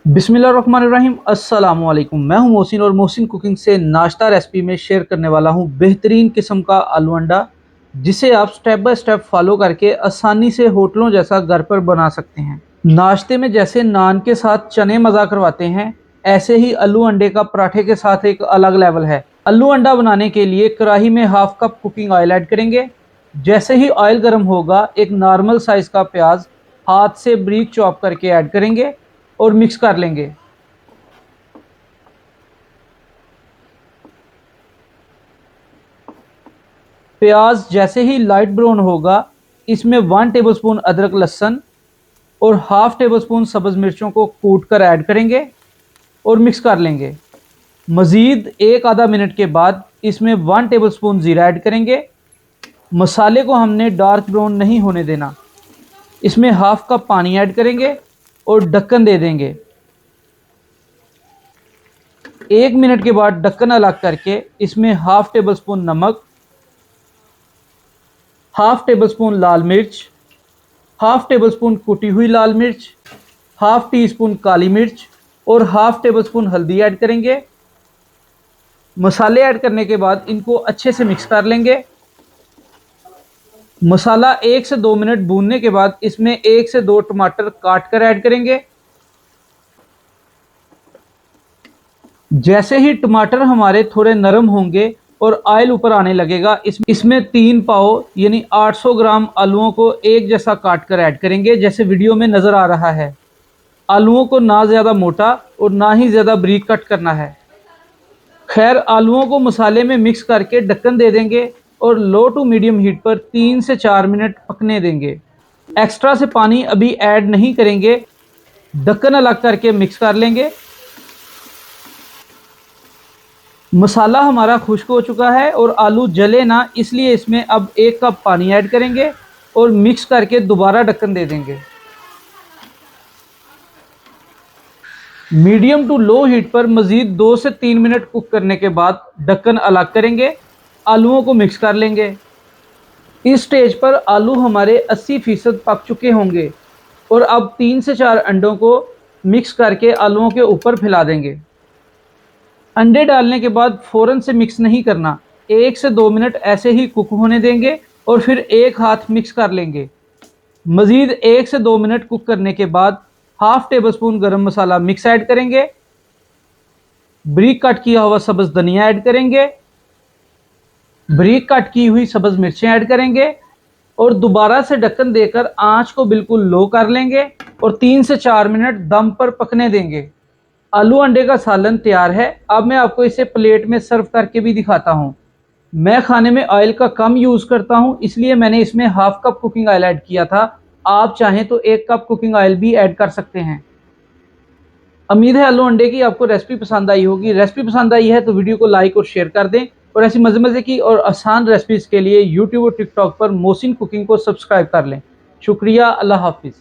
बिस्मिल्लाहिर्रहमानिर्रहीम अस्सलाम वालेकुम। मैं हूं मोहसिन और मोहसिन कुकिंग से नाश्ता रेसिपी में शेयर करने वाला हूं बेहतरीन किस्म का आलू अंडा, जिसे आप स्टेप बाय स्टेप फॉलो करके आसानी से होटलों जैसा घर पर बना सकते हैं। नाश्ते में जैसे नान के साथ चने मज़ा करवाते हैं, ऐसे ही आलू अंडे का पराठे के साथ एक अलग लेवल है। आलू अंडा बनाने के लिए कढ़ाई में half cup cooking oil add करेंगे। जैसे ही ऑयल गर्म होगा, एक नॉर्मल साइज का प्याज हाथ से बारीक चॉप करके ऐड करेंगे और मिक्स कर लेंगे। प्याज जैसे ही लाइट ब्राउन होगा, इसमें 1 टेबलस्पून अदरक लहसुन और हाफ टेबल स्पून सब्ज़ मिर्चों को कूट कर ऐड करेंगे और मिक्स कर लेंगे। मज़ीद एक आधा मिनट के बाद इसमें 1 टेबल स्पून ज़ीरा ऐड करेंगे। मसाले को हमने डार्क ब्राउन नहीं होने देना। इसमें हाफ कप पानी ऐड करेंगे और ढक्कन दे देंगे। 1 मिनट के बाद ढक्कन अलग करके इसमें हाफ टेबल स्पून नमक, हाफ टेबल स्पून लाल मिर्च, हाफ टेबल स्पून कुटी हुई लाल मिर्च, हाफ टी स्पून काली मिर्च और हाफ टेबल स्पून हल्दी ऐड करेंगे। मसाले ऐड करने के बाद इनको अच्छे से मिक्स कर लेंगे। मसाला 1 से 2 मिनट भूनने के बाद इसमें 1 से 2 टमाटर काट कर ऐड करेंगे। जैसे ही टमाटर हमारे थोड़े नरम होंगे और ऑयल ऊपर आने लगेगा, इसमें 3 पाव यानी 800 ग्राम आलूओं को एक जैसा काट कर ऐड करेंगे, जैसे वीडियो में नज़र आ रहा है। आलूओं को ना ज़्यादा मोटा और ना ही ज़्यादा बारीक कट करना है। खैर, आलूओं को मसाले में मिक्स करके ढक्कन दे देंगे और लो टू मीडियम हीट पर 3 से 4 मिनट पकने देंगे। एक्स्ट्रा से पानी अभी ऐड नहीं करेंगे। ढक्कन अलग करके मिक्स कर लेंगे। मसाला हमारा खुश्क हो चुका है और आलू जले ना, इसलिए इसमें अब 1 कप पानी ऐड करेंगे और मिक्स करके दोबारा ढक्कन दे देंगे। मीडियम टू लो हीट पर मज़ीद 2 से 3 मिनट कुक करने के बाद ढक्कन अलग करेंगे। आलूओं को मिक्स कर लेंगे। इस स्टेज पर आलू हमारे 80% पक चुके होंगे और अब 3 से 4 अंडों को मिक्स करके आलूओं के ऊपर फैला देंगे। अंडे डालने के बाद फ़ौरन से मिक्स नहीं करना। 1 से 2 मिनट ऐसे ही कुक होने देंगे और फिर एक हाथ मिक्स कर लेंगे। मज़ीद 1 से 2 मिनट कुक करने के बाद हाफ टेबल स्पून गरम मसाला मिक्स ऐड करेंगे। बारीक कट किया हुआ सब्ज़ धनिया ऐड करेंगे। बारीक कट की हुई सब्ज़ मिर्चें ऐड करेंगे और दोबारा से ढक्कन देकर आंच को बिल्कुल लो कर लेंगे और 3 से 4 मिनट दम पर पकने देंगे। आलू अंडे का सालन तैयार है। अब मैं आपको इसे प्लेट में सर्व करके भी दिखाता हूँ। मैं खाने में ऑयल का कम यूज़ करता हूँ, इसलिए मैंने इसमें half cup cooking oil add किया था। आप चाहें तो 1 कप कुकिंग ऑयल भी ऐड कर सकते हैं। उम्मीद है आलू अंडे की आपको रेसिपी पसंद आई होगी। रेसिपी पसंद आई है तो वीडियो को लाइक और शेयर कर दें और ऐसी मज़े मज़े की और आसान रेसिपीज़ के लिए यूट्यूब और टिकटॉक पर मोहसिन कुकिंग को सब्सक्राइब कर लें। शुक्रिया। अल्लाह हाफिज़।